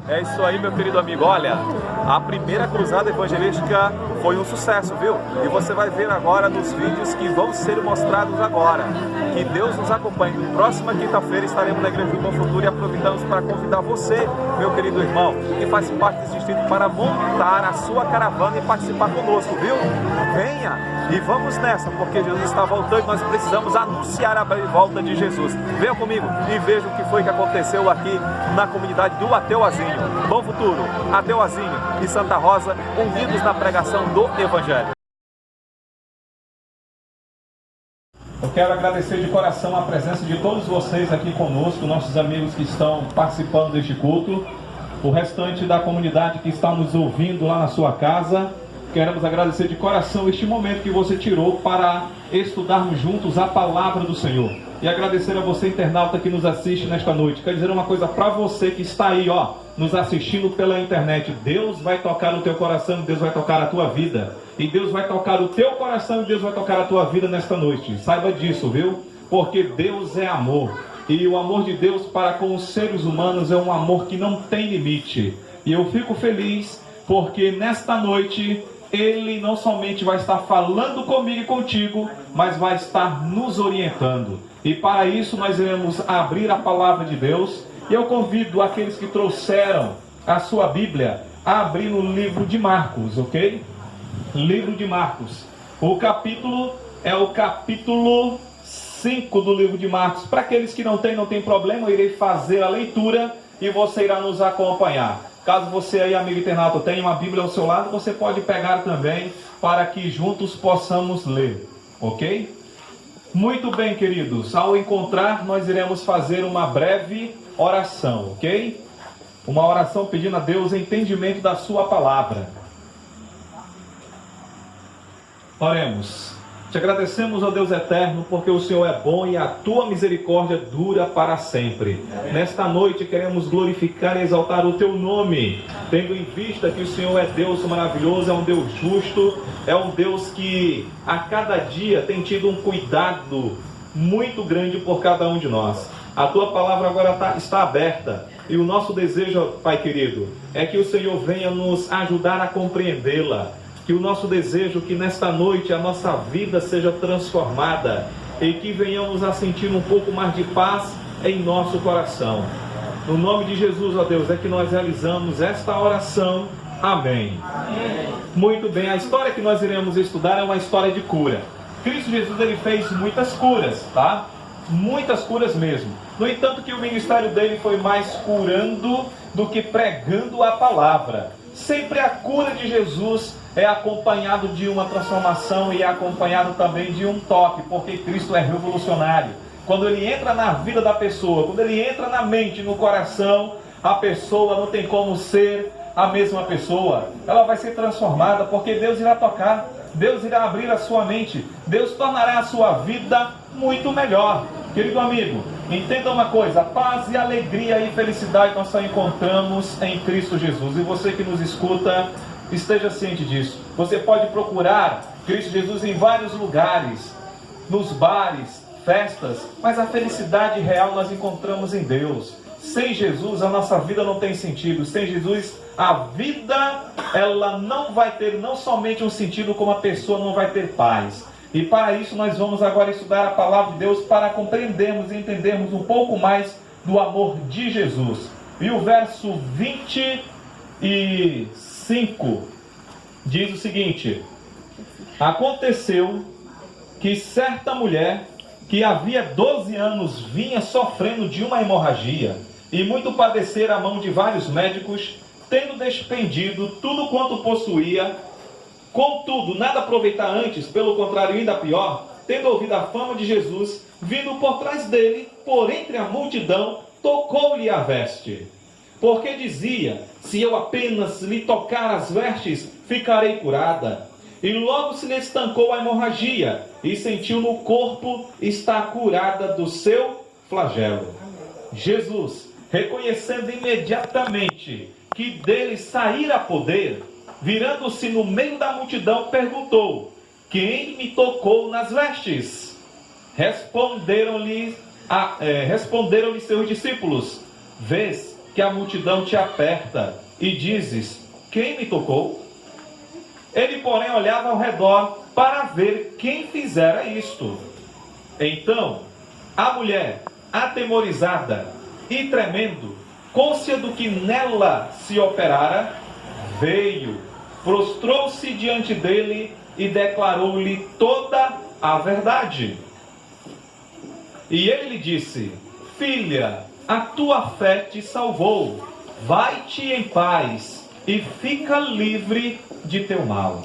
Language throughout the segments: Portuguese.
É isso aí, meu querido amigo. Olha, a primeira cruzada evangelística foi um sucesso, viu? E você vai ver agora nos vídeos que vão ser mostrados agora. Que Deus nos acompanhe. Próxima quinta-feira estaremos na Igreja do Bom Futuro e aproveitamos para convidar você, meu querido irmão, que faz parte desse distrito, para montar a sua caravana e participar conosco, viu? Venha! E vamos nessa, porque Jesus está voltando e nós precisamos anunciar a volta de Jesus. Venha comigo e veja o que foi que aconteceu aqui na comunidade do Ateuazinho. Bom Futuro, Ateuazinho e Santa Rosa, unidos na pregação do Evangelho. Eu quero agradecer de coração a presença de todos vocês aqui conosco, nossos amigos que estão participando deste culto, o restante da comunidade que está nos ouvindo lá na sua casa. Queremos agradecer de coração este momento que você tirou para estudarmos juntos a palavra do Senhor. E agradecer a você, internauta, que nos assiste nesta noite. Quero dizer uma coisa para você que está aí, nos assistindo pela internet. Deus vai tocar no teu coração, Deus vai tocar a tua vida. E Deus vai tocar o teu coração e Deus vai tocar a tua vida nesta noite. Saiba disso, viu? Porque Deus é amor. E o amor de Deus para com os seres humanos é um amor que não tem limite. E eu fico feliz porque nesta noite Ele não somente vai estar falando comigo e contigo, mas vai estar nos orientando. E para isso nós iremos abrir a palavra de Deus. E eu convido aqueles que trouxeram a sua Bíblia a abrir no livro de Marcos, ok? Livro de Marcos. O capítulo é o capítulo 5 do livro de Marcos. Para aqueles que não tem problema, eu irei fazer a leitura e você irá nos acompanhar. Caso você aí, amigo internauta, tenha uma Bíblia ao seu lado, você pode pegar também para que juntos possamos ler, ok? Muito bem, queridos. Ao encontrar, nós iremos fazer uma breve oração, ok? Uma oração pedindo a Deus entendimento da sua palavra. Oremos. Te agradecemos, ó Deus eterno, porque o Senhor é bom e a tua misericórdia dura para sempre. Nesta noite queremos glorificar e exaltar o teu nome, tendo em vista que o Senhor é Deus maravilhoso, é um Deus justo, é um Deus que a cada dia tem tido um cuidado muito grande por cada um de nós. A tua palavra agora está aberta e o nosso desejo, Pai querido, é que o Senhor venha nos ajudar a compreendê-la. Que o nosso desejo, que nesta noite a nossa vida seja transformada e que venhamos a sentir um pouco mais de paz em nosso coração. No nome de Jesus, ó Deus, é que nós realizamos esta oração. Amém. Amém. Muito bem, a história que nós iremos estudar é uma história de cura. Cristo Jesus, ele fez muitas curas, tá? Muitas curas mesmo. No entanto, que o ministério dele foi mais curando do que pregando a palavra. Sempre a cura de Jesus é acompanhado de uma transformação e é acompanhado também de um toque, porque Cristo é revolucionário. Quando ele entra na vida da pessoa, quando ele entra na mente, no coração, a pessoa não tem como ser a mesma pessoa. Ela vai ser transformada, porque Deus irá tocar, Deus irá abrir a sua mente, Deus tornará a sua vida muito melhor. Querido amigo, entenda uma coisa, paz e alegria e felicidade nós só encontramos em Cristo Jesus. E você que nos escuta, esteja ciente disso. Você pode procurar Cristo Jesus em vários lugares, nos bares, festas, mas a felicidade real nós encontramos em Deus. Sem Jesus a nossa vida não tem sentido. Sem Jesus a vida ela não vai ter não somente um sentido, como a pessoa não vai ter paz. E para isso nós vamos agora estudar a palavra de Deus para compreendermos e entendermos um pouco mais do amor de Jesus. E o verso 25 diz o seguinte: aconteceu que certa mulher que havia 12 anos vinha sofrendo de uma hemorragia e muito padecera a mão de vários médicos, tendo despendido tudo quanto possuía, contudo nada aproveitar antes, pelo contrário ainda pior, tendo ouvido a fama de Jesus, vindo por trás dele, por entre a multidão, tocou-lhe a veste. Porque dizia: se eu apenas lhe tocar as vestes, ficarei curada. E logo se lhe estancou a hemorragia, e sentiu no corpo estar curada do seu flagelo. Jesus, reconhecendo imediatamente que dele saíra poder, virando-se no meio da multidão, perguntou: quem me tocou nas vestes? Responderam-lhe seus discípulos: vês que a multidão te aperta e dizes: quem me tocou? Ele, porém, olhava ao redor para ver quem fizera isto. Então, a mulher, atemorizada e tremendo, cônscia do que nela se operara, veio, prostrou-se diante dele e declarou-lhe toda a verdade. E ele lhe disse: filha, a tua fé te salvou, vai-te em paz e fica livre de teu mal.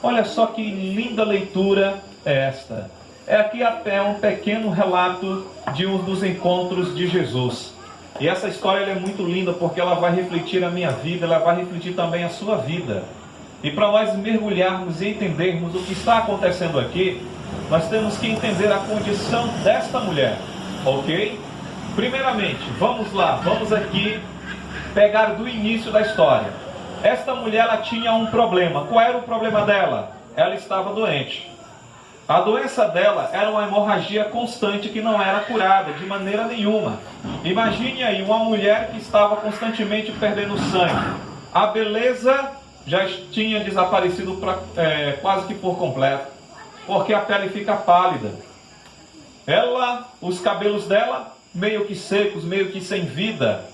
Olha só que linda leitura é esta. Aqui é um pequeno relato de um dos encontros de Jesus. E essa história é muito linda porque ela vai refletir a minha vida, ela vai refletir também a sua vida. E para nós mergulharmos e entendermos o que está acontecendo aqui, nós temos que entender a condição desta mulher, ok? Primeiramente, vamos lá, vamos aqui pegar do início da história. Esta mulher, ela tinha um problema. Qual era o problema dela? Ela estava doente. A doença dela era uma hemorragia constante que não era curada de maneira nenhuma. Imagine aí uma mulher que estava constantemente perdendo sangue. A beleza já tinha desaparecido quase que por completo, porque a pele fica pálida. Os cabelos dela meio que secos, meio que sem vida.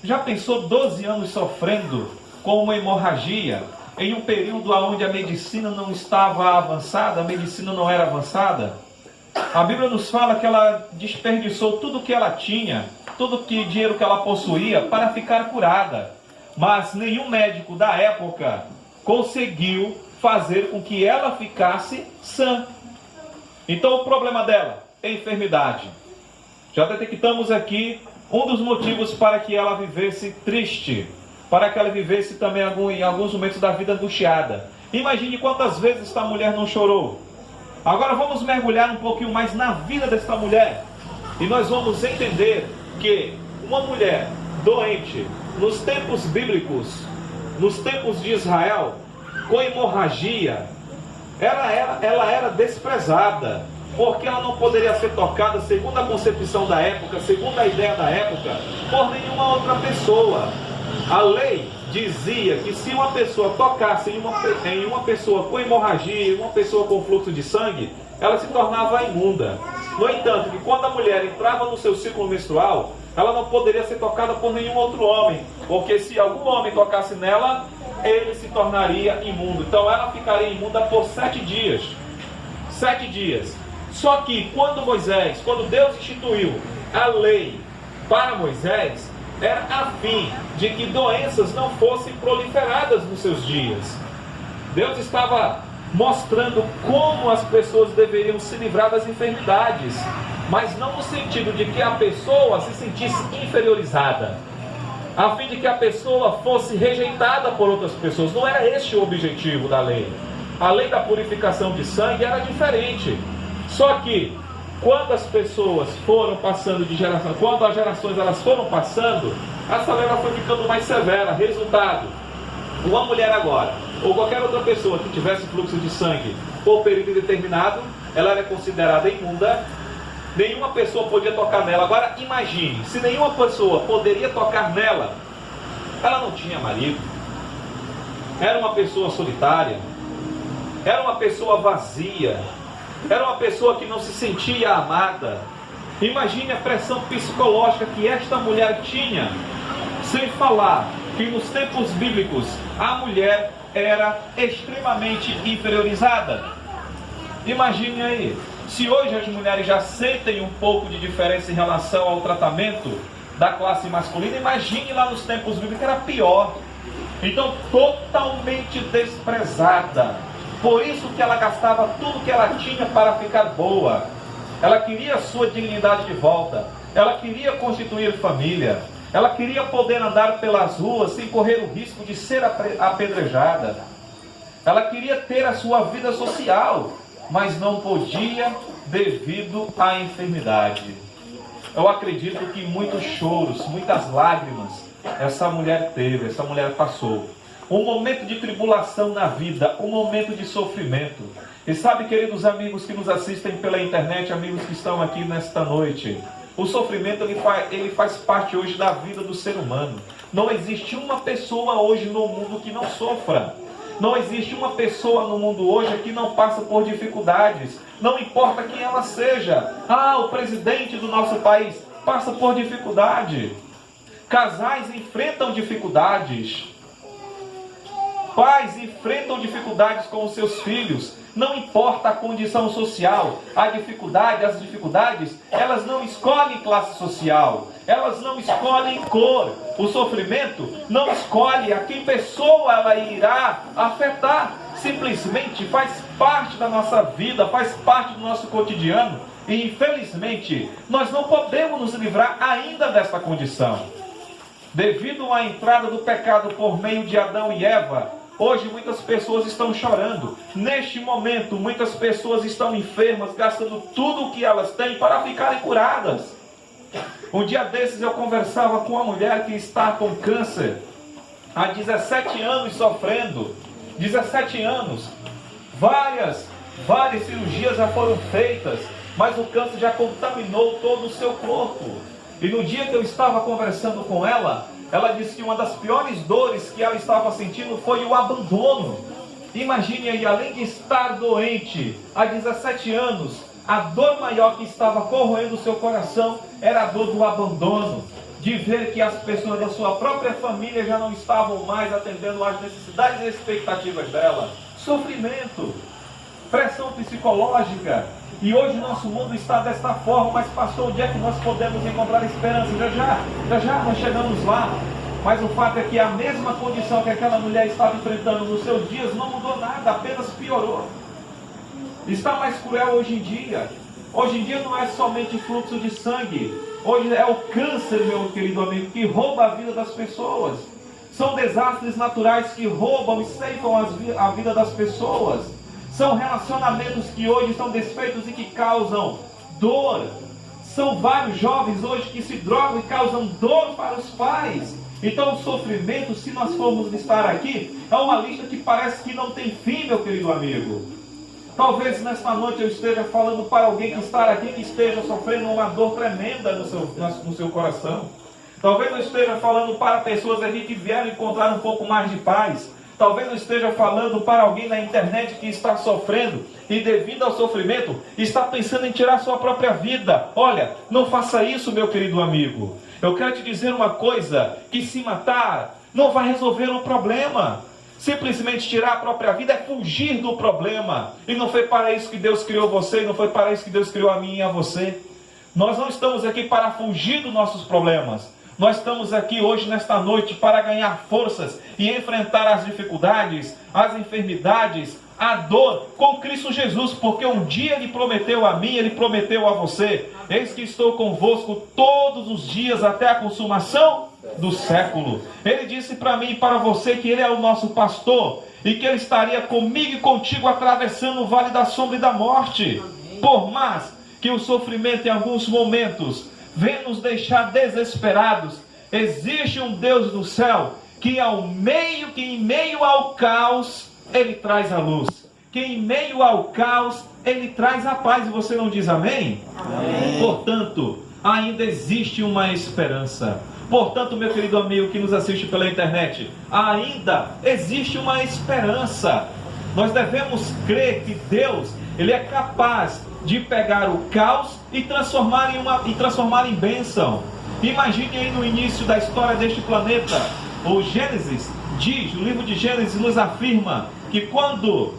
Já pensou 12 anos sofrendo com uma hemorragia? Em um período onde a medicina não estava avançada, a medicina não era avançada. A Bíblia nos fala que ela desperdiçou tudo que ela tinha, dinheiro que ela possuía para ficar curada. Mas nenhum médico da época conseguiu fazer com que ela ficasse sã. Então o problema dela é enfermidade. Já detectamos aqui um dos motivos para que ela vivesse triste, para que ela vivesse também em alguns momentos da vida angustiada. Imagine quantas vezes esta mulher não chorou. Agora vamos mergulhar um pouquinho mais na vida desta mulher. E nós vamos entender que uma mulher doente, nos tempos bíblicos, nos tempos de Israel, com hemorragia, ela era desprezada, porque ela não poderia ser tocada, segundo a concepção da época, segundo a ideia da época, por nenhuma outra pessoa. A lei dizia que se uma pessoa tocasse em uma pessoa com hemorragia, uma pessoa com fluxo de sangue, ela se tornava imunda. No entanto, que quando a mulher entrava no seu ciclo menstrual, ela não poderia ser tocada por nenhum outro homem, porque se algum homem tocasse nela, ele se tornaria imundo. Então ela ficaria imunda por 7 dias. 7 dias. Só que quando Deus instituiu a lei para Moisés, era a fim de que doenças não fossem proliferadas nos seus dias. Deus estava mostrando como as pessoas deveriam se livrar das enfermidades, mas não no sentido de que a pessoa se sentisse inferiorizada, a fim de que a pessoa fosse rejeitada por outras pessoas. Não era este o objetivo da lei. A lei da purificação de sangue era diferente. Só que quando as pessoas foram passando de geração, quando as gerações elas foram passando, essa lei foi ficando mais severa. Resultado: uma mulher agora, ou qualquer outra pessoa que tivesse fluxo de sangue por período determinado, ela era considerada imunda. Nenhuma pessoa podia tocar nela. Agora imagine, se nenhuma pessoa poderia tocar nela, ela não tinha marido, era uma pessoa solitária, era uma pessoa vazia, era uma pessoa que não se sentia amada. Imagine a pressão psicológica que esta mulher tinha. Sem falar que nos tempos bíblicos a mulher era extremamente inferiorizada. Imagine aí, se hoje as mulheres já sentem um pouco de diferença em relação ao tratamento da classe masculina, imagine lá nos tempos bíblicos, era pior. Então, totalmente desprezada. Por isso que ela gastava tudo que ela tinha para ficar boa. Ela queria a sua dignidade de volta. Ela queria constituir família. Ela queria poder andar pelas ruas sem correr o risco de ser apedrejada. Ela queria ter a sua vida social, mas não podia devido à enfermidade. Eu acredito que muitos choros, muitas lágrimas, essa mulher teve, essa mulher passou. Um momento de tribulação na vida, um momento de sofrimento. E sabe, queridos amigos que nos assistem pela internet, amigos que estão aqui nesta noite, O sofrimento ele faz parte hoje da vida do ser humano. Não existe uma pessoa hoje no mundo que não sofra. Não existe uma pessoa no mundo hoje que não passa por dificuldades. Não importa quem ela seja. O presidente do nosso país passa por dificuldade. Casais enfrentam dificuldades. Pais enfrentam dificuldades com os seus filhos. Não importa a condição social, as dificuldades, elas não escolhem classe social, elas não escolhem cor. O sofrimento não escolhe a que pessoa ela irá afetar. Simplesmente faz parte da nossa vida, faz parte do nosso cotidiano. E infelizmente, nós não podemos nos livrar ainda desta condição. Devido à entrada do pecado por meio de Adão e Eva, hoje muitas pessoas estão chorando. Neste momento, muitas pessoas estão enfermas, gastando tudo o que elas têm para ficarem curadas. Um dia desses eu conversava com uma mulher que está com câncer, há 17 anos sofrendo. 17 anos. Várias cirurgias já foram feitas, mas o câncer já contaminou todo o seu corpo. E no dia que eu estava conversando com ela, ela disse que uma das piores dores que ela estava sentindo foi o abandono. Imagine aí, além de estar doente há 17 anos, a dor maior que estava corroendo o seu coração era a dor do abandono. De ver que as pessoas da sua própria família já não estavam mais atendendo às necessidades e expectativas dela. Sofrimento, pressão psicológica. E hoje o nosso mundo está desta forma, mas pastor, onde é que nós podemos encontrar esperança? Já nós chegamos lá. Mas o fato é que a mesma condição que aquela mulher estava enfrentando nos seus dias não mudou nada, apenas piorou. Está mais cruel hoje em dia. Hoje em dia não é somente fluxo de sangue. Hoje é o câncer, meu querido amigo, que rouba a vida das pessoas. São desastres naturais que roubam e ceifam a vida das pessoas. São relacionamentos que hoje são desfeitos e que causam dor. São vários jovens hoje que se drogam e causam dor para os pais. Então o sofrimento, se nós formos listar aqui, é uma lista que parece que não tem fim, meu querido amigo. Talvez nesta noite eu esteja falando para alguém que está aqui, que esteja sofrendo uma dor tremenda no seu coração. Talvez eu esteja falando para pessoas aqui que vieram encontrar um pouco mais de paz. Talvez eu esteja falando para alguém na internet que está sofrendo e devido ao sofrimento está pensando em tirar sua própria vida. Olha, não faça isso, meu querido amigo. Eu quero te dizer uma coisa, que se matar não vai resolver o problema. Simplesmente tirar a própria vida é fugir do problema. E não foi para isso que Deus criou você, e não foi para isso que Deus criou a mim e a você. Nós não estamos aqui para fugir dos nossos problemas. Nós estamos aqui hoje, nesta noite, para ganhar forças e enfrentar as dificuldades, as enfermidades, a dor com Cristo Jesus, porque um dia Ele prometeu a mim, Ele prometeu a você: eis que estou convosco todos os dias até a consumação do século. Ele disse para mim e para você que Ele é o nosso pastor e que Ele estaria comigo e contigo atravessando o vale da sombra e da morte. Por mais que o sofrimento em alguns momentos venha nos deixar desesperados, existe um Deus do céu que em meio ao caos Ele traz a luz, que em meio ao caos Ele traz a paz. E você não diz amém? Amém. Portanto, ainda existe uma esperança. Portanto, meu querido amigo que nos assiste pela internet, ainda existe uma esperança. Nós devemos crer que Deus, Ele é capaz de pegar o caos e transformar em bênção. Imagine aí no início da história deste planeta. O Gênesis diz, o livro de Gênesis nos afirma que quando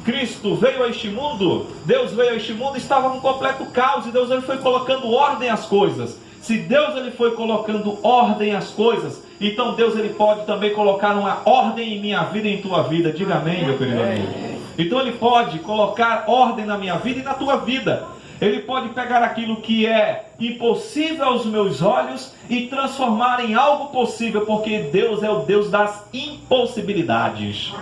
Cristo veio a este mundo, Deus veio a este mundo, estava um completo caos, e Deus ele foi colocando ordem às coisas. Se Deus ele foi colocando ordem às coisas, então Deus ele pode também colocar uma ordem em minha vida e em tua vida. Diga amém, meu querido amigo. Então Ele pode colocar ordem na minha vida e na tua vida. Ele pode pegar aquilo que é impossível aos meus olhos e transformar em algo possível, porque Deus é o Deus das impossibilidades.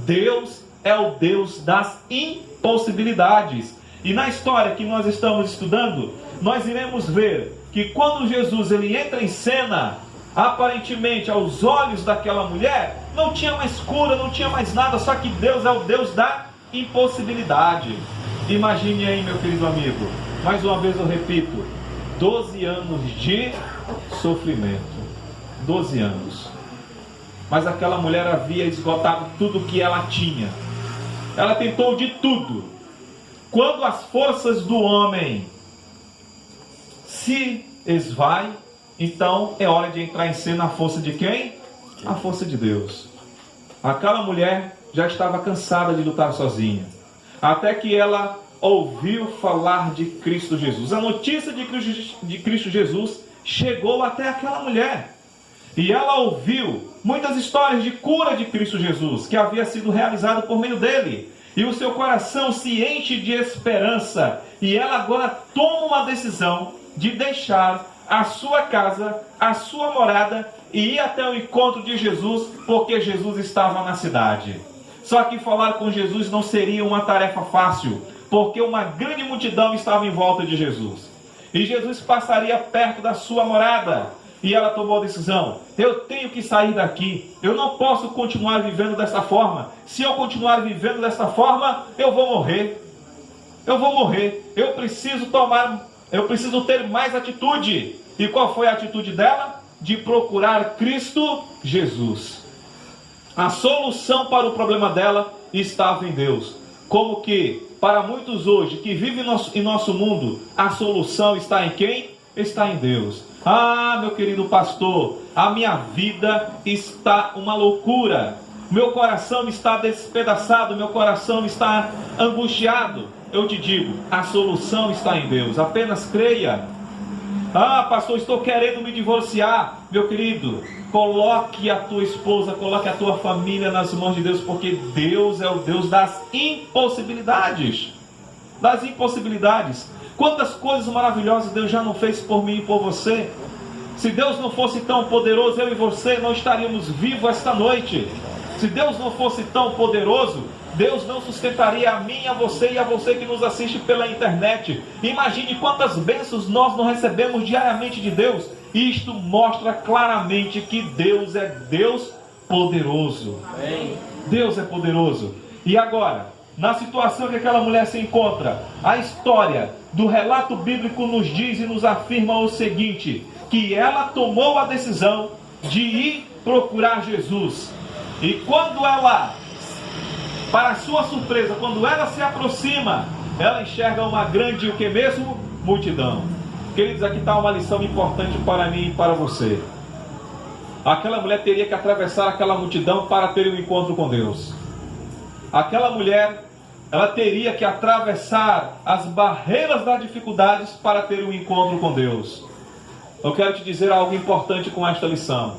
Deus é o Deus das impossibilidades. E na história que nós estamos estudando, nós iremos ver que quando Jesus ele entra em cena, aparentemente aos olhos daquela mulher, não tinha mais cura, não tinha mais nada, só que Deus é o Deus da impossibilidade. Imagine aí, meu querido amigo, mais uma vez eu repito, 12 anos de sofrimento. 12 anos. Mas aquela mulher havia esgotado tudo que ela tinha. Ela tentou de tudo. Quando as forças do homem se esvai, então é hora de entrar em cena a força de quem? A força de Deus. Aquela mulher já estava cansada de lutar sozinha. Até que ela ouviu falar de Cristo Jesus. A notícia de Cristo Jesus chegou até aquela mulher. E ela ouviu muitas histórias de cura de Cristo Jesus, que havia sido realizado por meio dele. E o seu coração se enche de esperança. E ela agora toma uma decisão de deixar a sua casa, a sua morada e ir até o encontro de Jesus, porque Jesus estava na cidade. Só que falar com Jesus não seria uma tarefa fácil, porque uma grande multidão estava em volta de Jesus. E Jesus passaria perto da sua morada. E ela tomou a decisão: eu tenho que sair daqui, eu não posso continuar vivendo dessa forma. Se eu continuar vivendo dessa forma, eu vou morrer. Eu vou morrer. Eu preciso ter mais atitude. E qual foi a atitude dela? De procurar Cristo Jesus. A solução para o problema dela estava em Deus. Como que, para muitos hoje que vivem em nosso mundo, a solução está em quem? Está em Deus. Ah, meu querido pastor, a minha vida está uma loucura. Meu coração está despedaçado, meu coração está angustiado. Eu te digo, a solução está em Deus. Apenas creia. Ah, pastor, estou querendo me divorciar. Meu querido, coloque a tua esposa, coloque a tua família nas mãos de Deus, porque Deus é o Deus das impossibilidades. Das impossibilidades. Quantas coisas maravilhosas Deus já não fez por mim e por você. Se Deus não fosse tão poderoso, eu e você não estaríamos vivos esta noite. Se Deus não fosse tão poderoso, Deus não sustentaria a mim, a você e a você que nos assiste pela internet. Imagine quantas bênçãos nós não recebemos diariamente de Deus. Isto mostra claramente que Deus é Deus poderoso. Amém. Deus é poderoso. E agora, na situação que aquela mulher se encontra, a história do relato bíblico nos diz e nos afirma o seguinte: que ela tomou a decisão de ir procurar Jesus. E quando ela, para sua surpresa, quando ela se aproxima, ela enxerga uma grande, o que mesmo? Multidão. Queridos, aqui está uma lição importante para mim e para você. Aquela mulher teria que atravessar aquela multidão para ter um encontro com Deus. Aquela mulher, ela teria que atravessar as barreiras das dificuldades para ter um encontro com Deus. Eu quero te dizer algo importante com esta lição.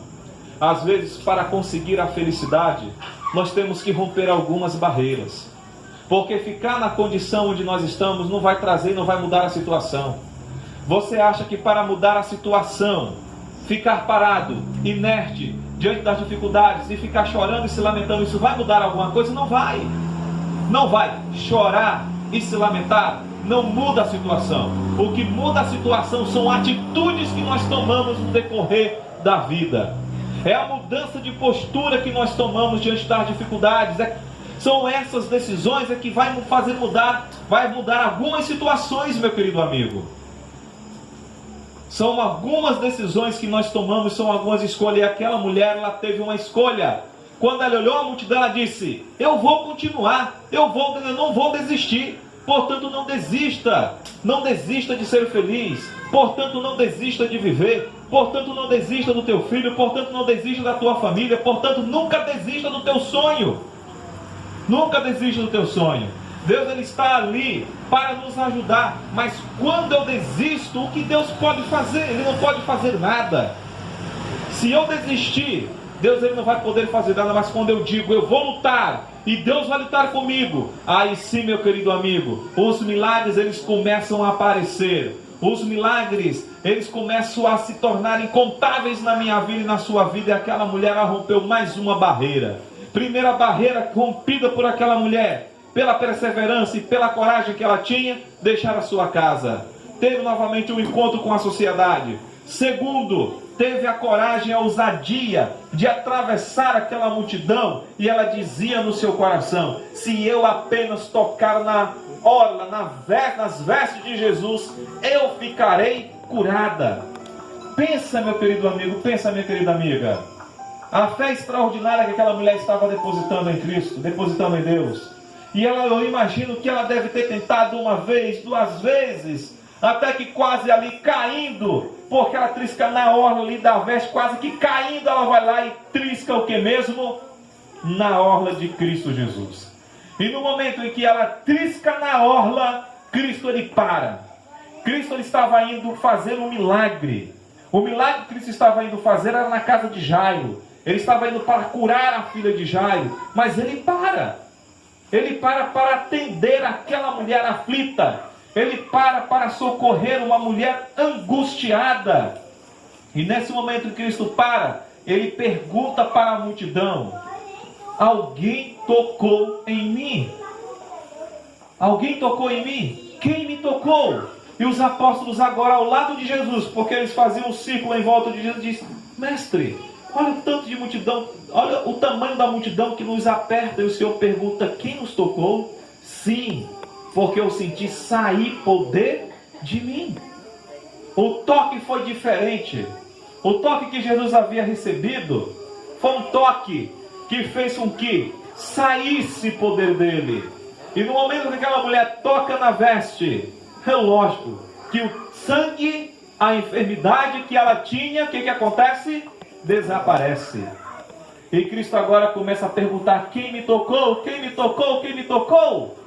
Às vezes, para conseguir a felicidade, nós temos que romper algumas barreiras. Porque ficar na condição onde nós estamos não vai trazer, não vai mudar a situação. Você acha que para mudar a situação, ficar parado, inerte, diante das dificuldades e ficar chorando e se lamentando, isso vai mudar alguma coisa? Não vai. Não vai. Chorar e se lamentar não muda a situação. O que muda a situação são atitudes que nós tomamos no decorrer da vida. É a mudança de postura que nós tomamos diante das dificuldades. São essas decisões que vai mudar algumas situações, meu querido amigo. São algumas decisões que nós tomamos, são algumas escolhas. E aquela mulher, ela teve uma escolha. Quando ela olhou a multidão, ela disse: eu vou continuar, eu não vou desistir. Portanto, não desista. Não desista de ser feliz. Portanto, não desista de viver. Portanto, não desista do teu filho. Portanto, não desista da tua família. Portanto, nunca desista do teu sonho. Nunca desista do teu sonho. Deus, ele está ali para nos ajudar. Mas quando eu desisto, o que Deus pode fazer? Ele não pode fazer nada. Se eu desistir, Deus, ele não vai poder fazer nada. Mas quando eu digo, eu vou lutar, e Deus vai lutar comigo, aí sim, meu querido amigo, os milagres, eles começam a aparecer. Os milagres, eles começam a se tornar incontáveis na minha vida e na sua vida. E aquela mulher, ela rompeu mais uma barreira. Primeira barreira rompida por aquela mulher, pela perseverança e pela coragem que ela tinha, deixar a sua casa. Teve novamente um encontro com a sociedade. Segundo, teve a coragem, a ousadia de atravessar aquela multidão. E ela dizia no seu coração: se eu apenas tocar na orla, nas vestes de Jesus, eu ficarei curada. Pensa, meu querido amigo, pensa, minha querida amiga. A fé extraordinária que aquela mulher estava depositando em Cristo, depositando em Deus. E eu imagino que ela deve ter tentado uma vez, 2 vezes, até que quase ali caindo, porque ela trisca na orla ali da veste, quase que caindo, ela vai lá e trisca o que mesmo? Na orla de Cristo Jesus. E no momento em que ela trisca na orla, Cristo ele para. Cristo ele estava indo fazer um milagre. O milagre que Cristo estava indo fazer era na casa de Jairo. Ele estava indo para curar a filha de Jairo, mas ele para. Ele para atender aquela mulher aflita. Ele para socorrer uma mulher angustiada. E nesse momento que Cristo para, ele pergunta para a multidão: alguém tocou em mim? Alguém tocou em mim? Quem me tocou? E os apóstolos agora ao lado de Jesus, porque eles faziam um círculo em volta de Jesus, diz: mestre, olha o tanto de multidão, olha o tamanho da multidão que nos aperta. E o Senhor pergunta: quem nos tocou? Sim, porque eu senti sair poder de mim. O toque foi diferente. O toque que Jesus havia recebido foi um toque que fez com que saísse poder dele. E no momento que aquela mulher toca na veste, é lógico que o sangue, a enfermidade que ela tinha, o que acontece? Desaparece. E Cristo agora começa a perguntar: quem me tocou? Quem me tocou? Quem me tocou?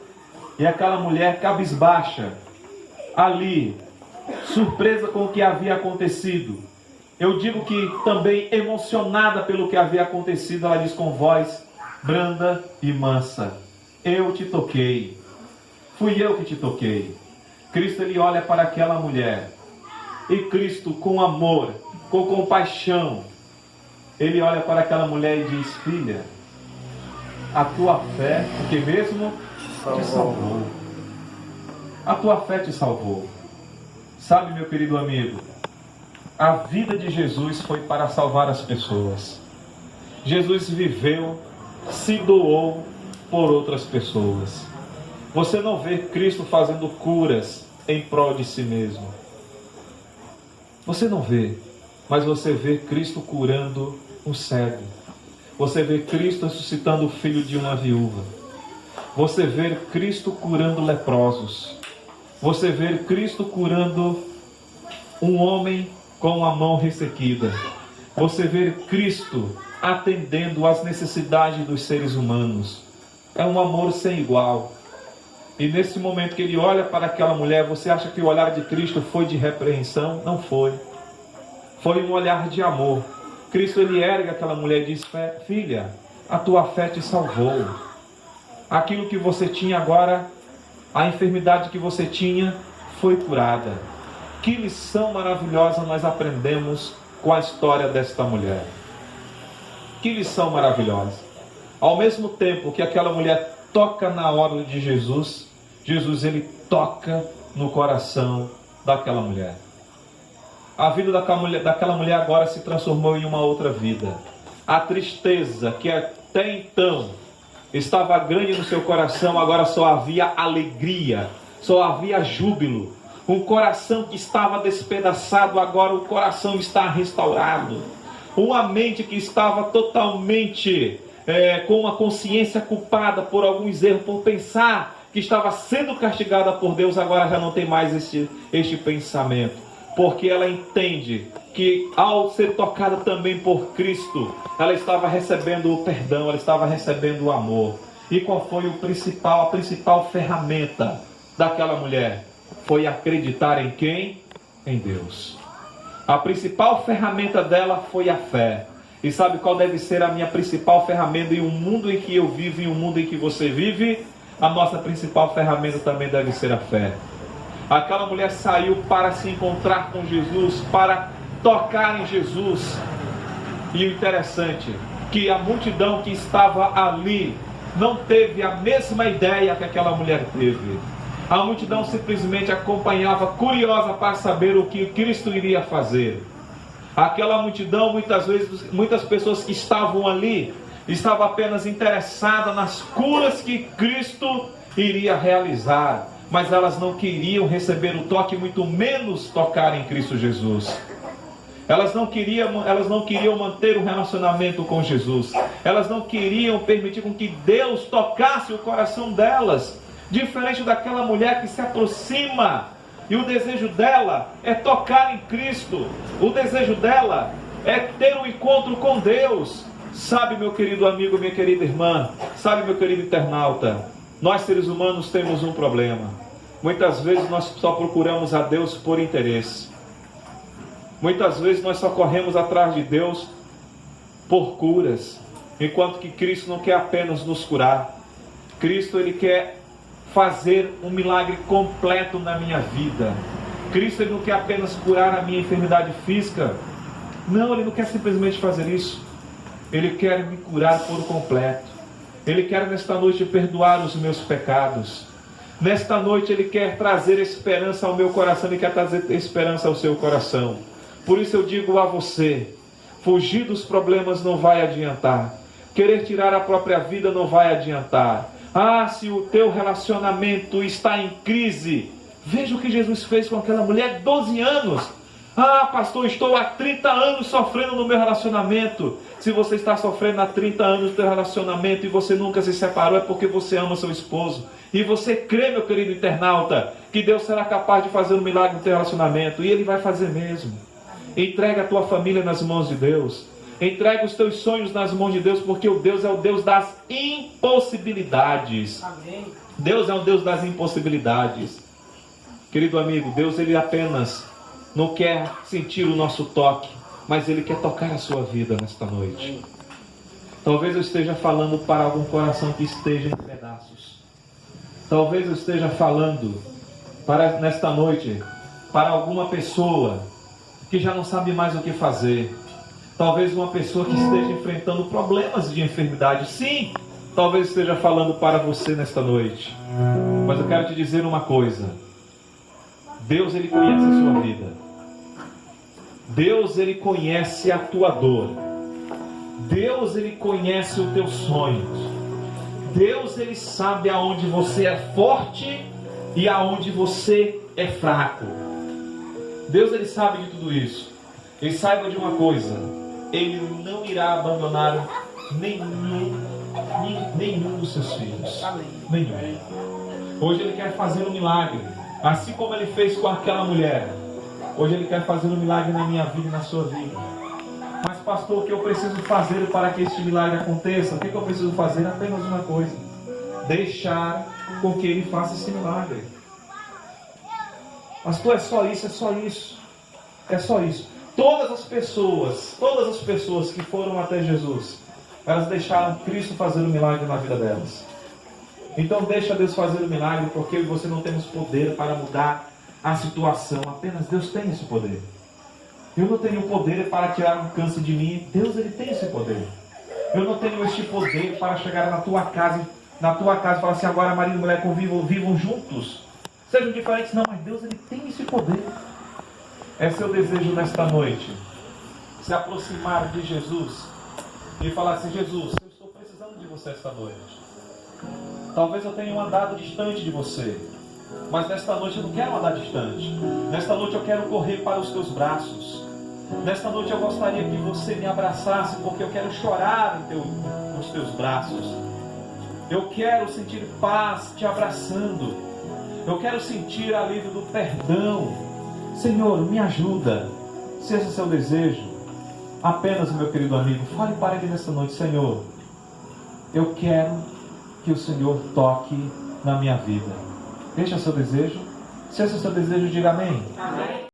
E aquela mulher cabisbaixa, ali, surpresa com o que havia acontecido. Eu digo que também emocionada pelo que havia acontecido, ela diz com voz branda e mansa: eu te toquei. Fui eu que te toquei. Cristo ele olha para aquela mulher. E Cristo, com amor, com compaixão, ele olha para aquela mulher e diz: filha, a tua fé, o que mesmo? Te salvou. A tua fé te salvou. Sabe, meu querido amigo, a vida de Jesus foi para salvar as pessoas. Jesus viveu, se doou por outras pessoas. Você não vê Cristo fazendo curas em prol de si mesmo. Você não vê, mas você vê Cristo curando um cego. Você vê Cristo ressuscitando o filho de uma viúva. Você vê Cristo curando leprosos. Você vê Cristo curando um homem com a mão ressequida. Você vê Cristo atendendo às necessidades dos seres humanos. É um amor sem igual. E nesse momento que ele olha para aquela mulher, você acha que o olhar de Cristo foi de repreensão? Não foi. Foi um olhar de amor. Cristo ele ergue aquela mulher e diz: filha, a tua fé te salvou. Aquilo que você tinha agora, a enfermidade que você tinha, foi curada. Que lição maravilhosa nós aprendemos com a história desta mulher. Que lição maravilhosa. Ao mesmo tempo que aquela mulher toca na orla de Jesus, Jesus ele toca no coração daquela mulher. A vida daquela mulher agora se transformou em uma outra vida. A tristeza que até então estava grande no seu coração, agora só havia alegria, só havia júbilo. Um coração que estava despedaçado, agora o coração está restaurado. Uma mente que estava totalmente com uma consciência culpada por alguns erros, por pensar que estava sendo castigada por Deus, agora já não tem mais este pensamento. Porque ela entende que ao ser tocada também por Cristo, ela estava recebendo o perdão, ela estava recebendo o amor. E qual foi a principal ferramenta daquela mulher? Foi acreditar em quem? Em Deus. A principal ferramenta dela foi a fé. E sabe qual deve ser a minha principal ferramenta em um mundo em que eu vivo, em um mundo em que você vive? A nossa principal ferramenta também deve ser a fé. Aquela mulher saiu para se encontrar com Jesus, para tocar em Jesus. E o interessante, que a multidão que estava ali não teve a mesma ideia que aquela mulher teve. A multidão simplesmente acompanhava, curiosa para saber o que Cristo iria fazer. Aquela multidão, muitas vezes, muitas pessoas que estavam ali, estavam apenas interessadas nas curas que Cristo iria realizar. mas elas não queriam receber o toque, muito menos tocar em Cristo Jesus. Elas não queriam manter o relacionamento com Jesus. Elas não queriam permitir com que Deus tocasse o coração delas. Diferente daquela mulher que se aproxima e o desejo dela é tocar em Cristo. O desejo dela é ter um encontro com Deus. Sabe, meu querido amigo, minha querida irmã, sabe, meu querido internauta, nós seres humanos temos um problema. Muitas vezes nós só procuramos a Deus por interesse. Muitas vezes nós só corremos atrás de Deus por curas, enquanto que Cristo não quer apenas nos curar. Cristo, Ele quer fazer um milagre completo na minha vida. Cristo, Ele não quer apenas curar a minha enfermidade física. Não, Ele não quer simplesmente fazer isso. Ele quer me curar por completo. Ele quer nesta noite perdoar os meus pecados. Nesta noite Ele quer trazer esperança ao meu coração. Ele quer trazer esperança ao seu coração. Por isso eu digo a você, fugir dos problemas não vai adiantar. Querer tirar a própria vida não vai adiantar. Ah, se o teu relacionamento está em crise, veja o que Jesus fez com aquela mulher, 12 anos. Ah, pastor, estou há 30 anos sofrendo no meu relacionamento. Se você está sofrendo há 30 anos no teu relacionamento e você nunca se separou, é porque você ama seu esposo. E você crê, meu querido internauta, que Deus será capaz de fazer um milagre no teu relacionamento. E Ele vai fazer mesmo. Entrega a tua família nas mãos de Deus. Entrega os teus sonhos nas mãos de Deus, porque o Deus é o Deus das impossibilidades. Amém. Deus é o Deus das impossibilidades. Querido amigo, Deus, Ele apenas não quer sentir o nosso toque, mas Ele quer tocar a sua vida nesta noite. Talvez eu esteja falando para algum coração que esteja em pedaços. Talvez eu esteja falando nesta noite para alguma pessoa que já não sabe mais o que fazer. Talvez uma pessoa que esteja enfrentando problemas de enfermidade. Sim, talvez esteja falando para você nesta noite. Mas eu quero te dizer uma coisa. Deus, Ele conhece a sua vida. Deus, Ele conhece a tua dor. Deus, Ele conhece os teus sonhos. Deus, Ele sabe aonde você é forte e aonde você é fraco. Deus, Ele sabe de tudo isso. E saiba de uma coisa: Ele não irá abandonar nenhum dos seus filhos. Nenhum. Hoje Ele quer fazer um milagre, assim como Ele fez com aquela mulher. Hoje Ele quer fazer um milagre na minha vida e na sua vida. Mas pastor, o que eu preciso fazer para que este milagre aconteça? O que eu preciso fazer? Apenas uma coisa: deixar com que Ele faça esse milagre. Pastor, é só isso, é só isso. É só isso. Todas as pessoas que foram até Jesus, elas deixaram Cristo fazer um milagre na vida delas. Então deixa Deus fazer o milagre, porque eu e você não temos poder para mudar a situação. Apenas Deus tem esse poder. Eu não tenho poder para tirar um câncer de mim. Deus, Ele tem esse poder. Eu não tenho este poder para chegar na tua casa e falar assim: agora marido e mulher vivam juntos, sejam diferentes. Não, mas Deus, Ele tem esse poder. É seu desejo nesta noite se aproximar de Jesus e falar assim: Jesus, eu estou precisando de você esta noite. Talvez eu tenha andado distante de você, mas nesta noite eu não quero andar distante. Nesta noite eu quero correr para os teus braços. Nesta noite eu gostaria que você me abraçasse, porque eu quero chorar nos teus braços. Eu quero sentir paz te abraçando. Eu quero sentir alívio do perdão. Senhor, me ajuda. Se esse é o seu desejo, apenas, meu querido amigo, fale para Ele nesta noite: Senhor, eu quero que o Senhor toque na minha vida. Este é o seu desejo? Se esse é o seu desejo, diga amém. Amém.